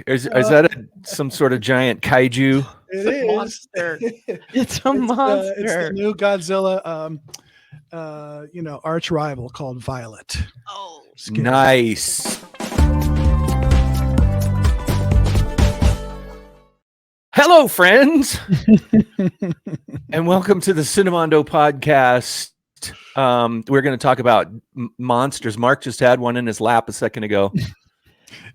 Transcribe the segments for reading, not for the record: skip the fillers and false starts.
Is that some sort of giant kaiju? It is. Monster. It's a monster. It's the new Godzilla, arch rival called Violet. Oh, Nice. Hello, friends, and welcome to the Cinemondo podcast. We're going to talk about monsters. Mark just had one in his lap a second ago.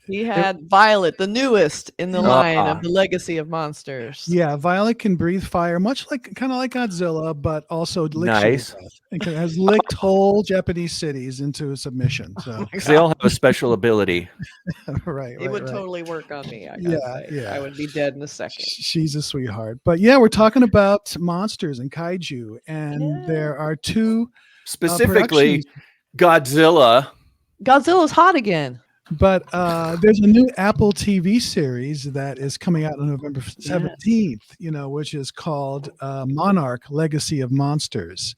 He had Violet, the newest in the line of the legacy of monsters. Yeah, Violet can breathe fire, kind of like Godzilla, but also licks you to death. It has licked whole Japanese cities into submission. So they all have a special ability. Right. It would totally work on me. Yeah. I would be dead in a second. She's a sweetheart. But yeah, we're talking about monsters and kaiju, and there are two specifically Godzilla. Godzilla's hot again. But there's a new Apple TV series that is coming out on November 17th, which is called Monarch, Legacy of Monsters.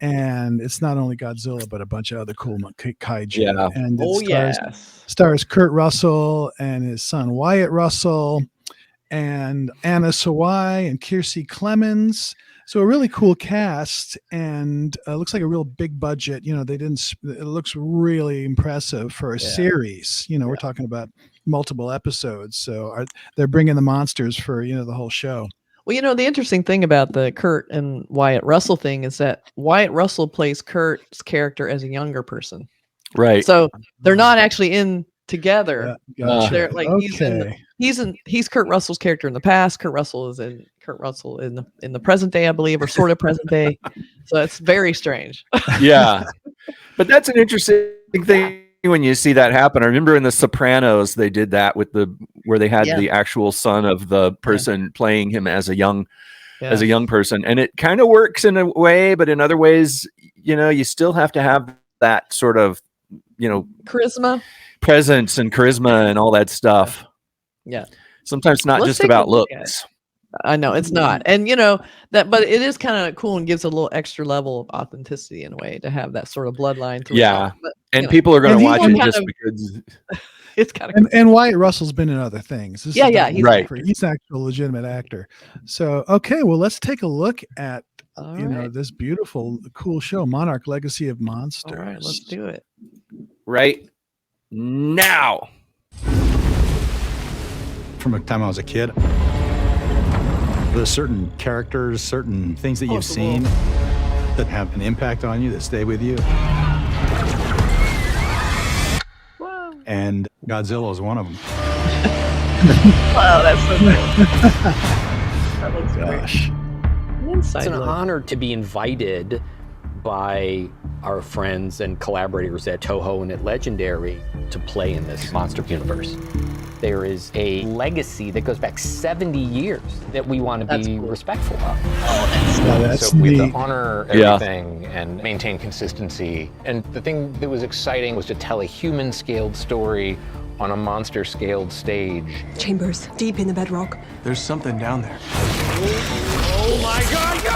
And it's not only Godzilla, but a bunch of other cool kaiju. Yeah. And it stars Kurt Russell and his son Wyatt Russell and Anna Sawai and Kiersey Clemens. So a really cool cast, and looks like a real big budget. It looks really impressive for a series. We're talking about multiple episodes. So they're bringing the monsters for, the whole show. Well, the interesting thing about the Kurt and Wyatt Russell thing is that Wyatt Russell plays Kurt's character as a younger person. Right. So they're not actually in together. Gotcha. They're like he's Kurt Russell's character in the past. Kurt Russell in the present day, I believe, or sort of present day. So it's very strange. Yeah. But that's an interesting thing when you see that happen. I remember in The Sopranos they did that where they had the actual son of the person playing him as a young person, and it kind of works in a way, but in other ways, you still have to have that sort of charisma, presence and charisma and all that stuff. Yeah. Sometimes not just about looks. I know it's not. And but it is kind of cool and gives a little extra level of authenticity in a way to have that sort of bloodline through. Yeah. And people are going to watch it just because it's kind of and Wyatt Russell's been in other things. He's right. He's an actual legitimate actor. So well, let's take a look at this beautiful, cool show, Monarch, Legacy of Monsters. All right, let's do it. Right now. From the time I was a kid, there's certain characters, certain things that you've seen that have an impact on you, that stay with you. Wow. And Godzilla is one of them. Wow, that's so cool. That looks Gosh. great. It's an honor to be invited by our friends and collaborators at Toho and at Legendary to play in this monster universe. There is a legacy that goes back 70 years that we want to be respectful of. So we have to honor everything and maintain consistency. And the thing that was exciting was to tell a human-scaled story on a monster-scaled stage. Chambers, deep in the bedrock. There's something down there. Oh my God, go!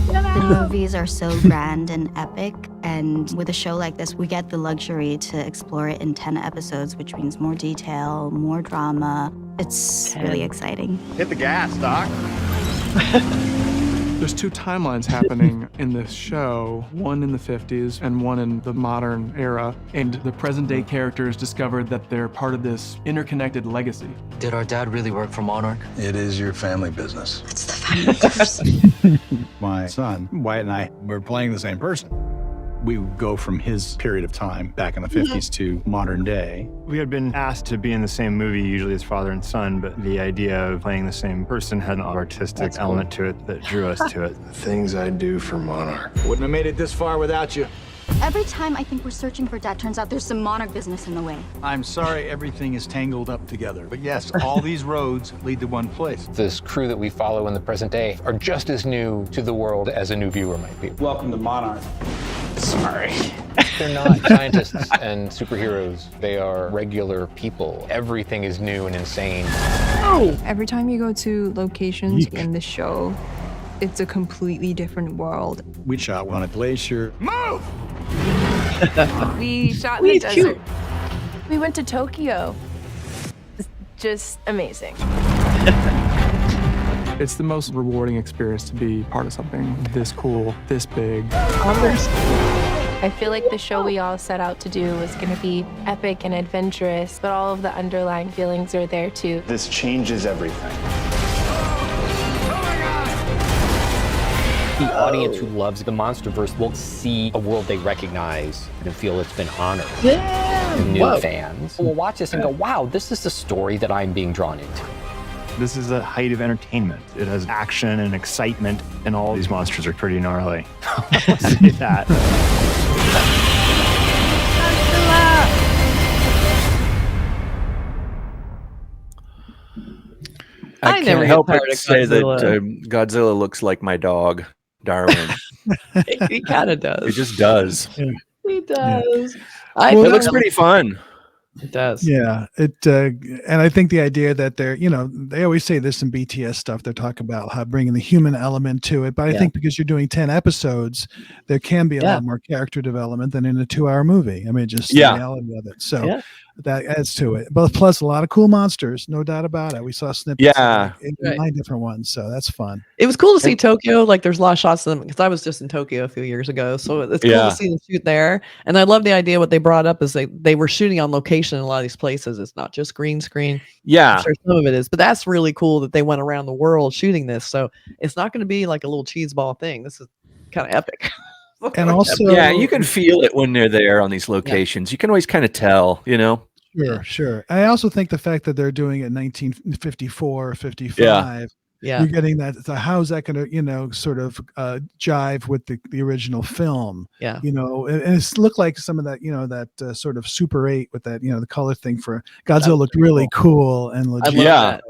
The movies are so grand and epic, and with a show like this, we get the luxury to explore it in 10 episodes, which means more detail, more drama. It's really exciting. Hit the gas, Doc. There's two timelines happening in this show, one in the 50s and one in the modern era. And the present day characters discovered that they're part of this interconnected legacy. Did our dad really work for Monarch? It is your family business. It's the family curse. My son, Wyatt, and I were playing the same person. We would go from his period of time back in the 50s to modern day. We had been asked to be in the same movie, usually as father and son, but the idea of playing the same person had an artistic element to it that drew us to it. The things I do for Monarch. Wouldn't have made it this far without you. Every time I think we're searching for Dad, turns out there's some Monarch business in the way. I'm sorry everything is tangled up together, but yes, all these roads lead to one place. This crew that we follow in the present day are just as new to the world as a new viewer might be. Welcome to Monarch. Sorry. They're not scientists and superheroes. They are regular people. Everything is new and insane. Every time you go to locations in the show, it's a completely different world. We shot on a glacier. Move! We shot in the desert. We went to Tokyo. just amazing. It's the most rewarding experience to be part of something this cool, this big. I feel like the show we all set out to do was going to be epic and adventurous, but all of the underlying feelings are there too. This changes everything. The audience who loves the MonsterVerse will see a world they recognize and feel it's been honored. Yeah. And new Whoa. fans will watch this and go, wow, this is the story that I'm being drawn into. This is the height of entertainment. It has action and excitement, and all these monsters are pretty gnarly. I'll say that. I never can't get help tired but of say that Godzilla. Godzilla looks like my dog, Darwin. He kind of does. It just does. Yeah. He does. It looks pretty fun. It does. Yeah, and I think the idea that they're, they always say this in BTS stuff. They're talking about how bringing the human element to it, but I think because you're doing 10 episodes, there can be a lot more character development than in a 2-hour movie. I mean, just the reality of it. So that adds to it. But plus a lot of cool monsters, no doubt about it. We saw snippets of like 9 different ones, so that's fun. It was cool to see Tokyo. Like, there's a lot of shots of them because I was just in Tokyo a few years ago, so it's cool to see them shoot there. And I love the idea. What they brought up is they were shooting on location in a lot of these places. It's not just green screen. Yeah, I'm sure some of it is, but that's really cool that they went around the world shooting this. So it's not going to be like a little cheese ball thing. This is kind of epic. And also, you can feel it when they're there on these locations. You can always kind of tell, Sure. I also think the fact that they're doing it in 1954 or 55, you're getting that. So how's that going to, sort of jive with the original film? Yeah. And it's looked like some of that, that sort of Super 8 with that, the color thing for Godzilla looked really cool and legit. That.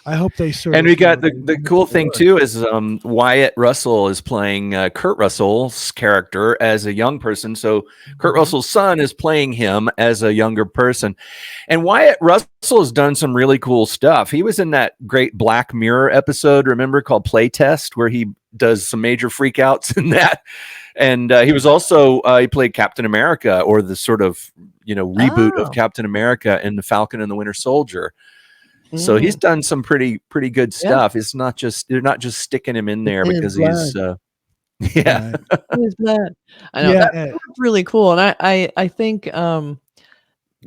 I hope they sort and of. we got the cool thing too is Wyatt Russell is playing Kurt Russell's character as a young person. So Kurt Russell's son is playing him as a younger person. And Wyatt Russell has done some really cool stuff. He was in that great Black Mirror episode, remember, called Playtest, where he does some major freakouts in that. And he was also, he played Captain America, or the sort of, reboot of Captain America in The Falcon and the Winter Soldier. So he's done some pretty good stuff. It's not just, they're not just sticking him in there because he's His blood. I know that's really cool. And I think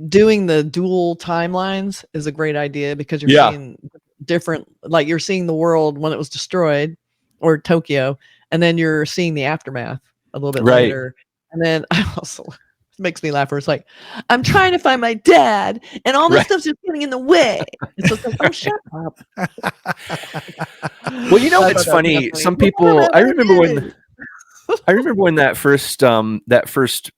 doing the dual timelines is a great idea because you're seeing different, like you're seeing the world when it was destroyed, or Tokyo, and then you're seeing the aftermath a little bit later. And then I also makes me laugh, where it's like, I'm trying to find my dad and all this stuff's just getting in the way. And so it's like, oh, shut up. Well, what's funny? Some people, I remember when that first the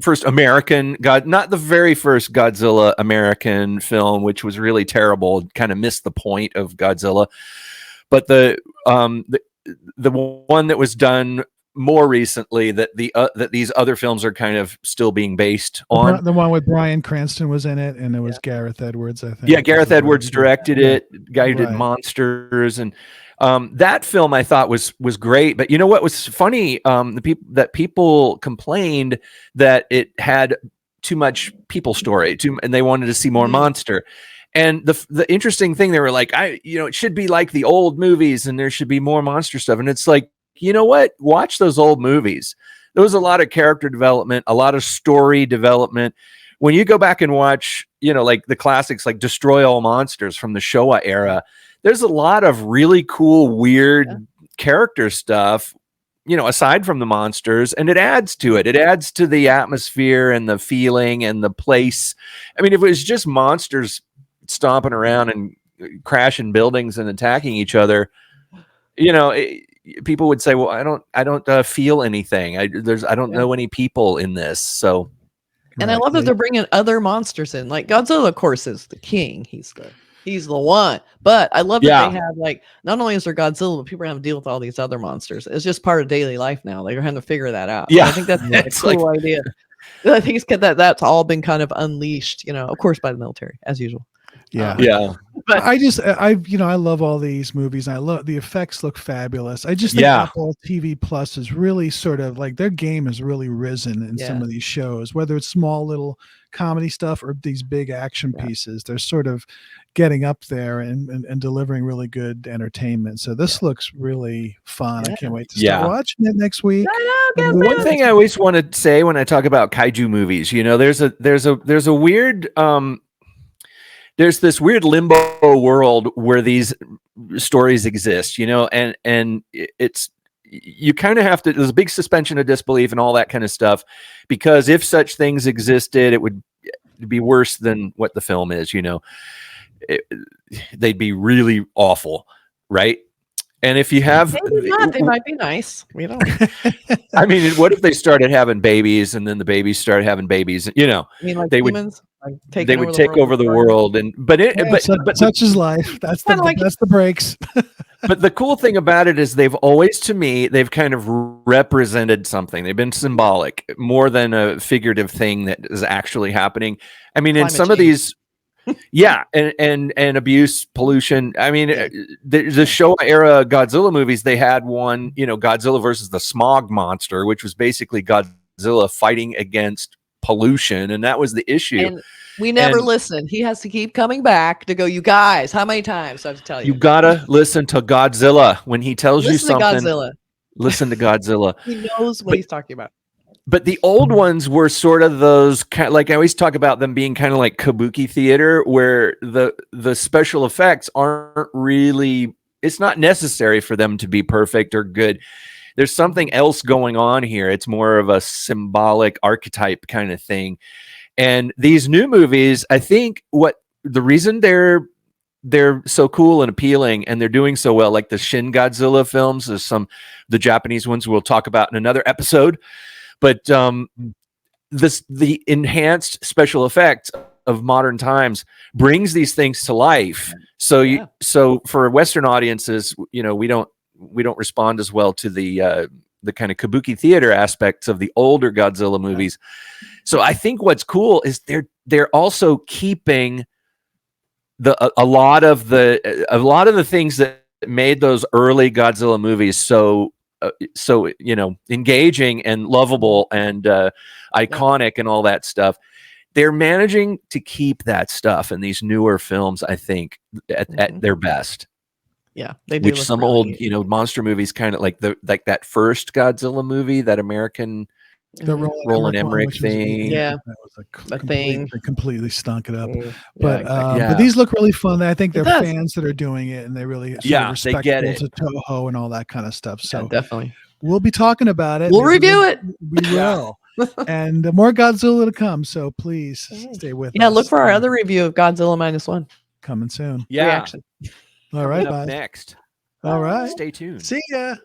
first American not the very first Godzilla American film, which was really terrible, kind of missed the point of Godzilla, but the one that was done more recently that these other films are kind of still being based on. The one with Bryan Cranston was in it, and it was Gareth Edwards, I think. Yeah, Gareth Edwards directed it. Guy who did Monsters, and that film I thought was great. But you know what was funny? People complained that it had too much people story, and they wanted to see more monster. And the interesting thing, they were like, it should be like the old movies, and there should be more monster stuff. And it's like, you know what? Watch those old movies. There was a lot of character development, a lot of story development. When you go back and watch, like the classics, like Destroy All Monsters from the Showa era, there's a lot of really cool, weird character stuff, aside from the monsters, and it adds to it. It adds to the atmosphere and the feeling and the place. I mean, if it was just monsters stomping around and crashing buildings and attacking each other, people would say, well, I don't feel anything. I don't know any people in this. So, and I love that they're bringing other monsters in. Like Godzilla, of course, is the king. He's the one. But I love that they have, like, not only is there Godzilla, but people are having to deal with all these other monsters. It's just part of daily life now. They're having to figure that out. Yeah, I think that's a cool idea. I think that's all been kind of unleashed, of course, by the military, as usual. Yeah. I love all these movies. I love the effects look fabulous. I just think Apple TV Plus is really sort of like their game has really risen in some of these shows, whether it's small little comedy stuff or these big action pieces. They're sort of getting up there and delivering really good entertainment. So this looks really fun. I can't wait to start watching it next week. One thing I always want to say when I talk about kaiju movies, there's a weird there's this weird limbo world where these stories exist, and it's, you kind of have to, there's a big suspension of disbelief and all that kind of stuff, because if such things existed, it would be worse than what the film is, they'd be really awful, right? And if you have, maybe not, they might be nice. We don't. I mean, what if they started having babies, and then the babies started having babies? You mean like they humans? They would take over the world, but such is life. That's the breaks. But the cool thing about it is they've always, to me, they've kind of represented something. They've been symbolic more than a figurative thing that is actually happening. I mean, in some of these. And abuse, pollution. I mean, the Showa era Godzilla movies, they had one, Godzilla versus the smog monster, which was basically Godzilla fighting against pollution, and that was the issue. And we never listen. He has to keep coming back to go, you guys, how many times do I have to tell you? You gotta listen to Godzilla when he tells you something. Listen to Godzilla. He knows what he's talking about. But the old ones were sort of those, like I always talk about them being kind of like kabuki theater, where the special effects aren't really, it's not necessary for them to be perfect or good. There's something else going on here. It's more of a symbolic archetype kind of thing. And these new movies, I think the reason they're so cool and appealing, and they're doing so well, like the Shin Godzilla films, there's the Japanese ones we'll talk about in another episode. But the enhanced special effects of modern times brings these things to life. So so for Western audiences, we don't respond as well to the kind of kabuki theater aspects of the older Godzilla movies. So I think what's cool is they're also keeping a lot of the things that made those early Godzilla movies so engaging and lovable and iconic and all that stuff. They're managing to keep that stuff in these newer films, I think, at their best. Yeah, they do. Which some really old, monster movies, kind of like that first Godzilla movie, that American, the Roland Emmerich thing. That was completely stunk it up. But these look really fun. I think they're fans that are doing it, and they really respectful to Toho and all that kind of stuff. So definitely, we'll be talking about it. We'll review it. We will. And more Godzilla to come. So please stay with us. Yeah, look for our other review of Godzilla -1 coming soon. Yeah. Reaction. All right, up next. All right. Stay tuned. See ya.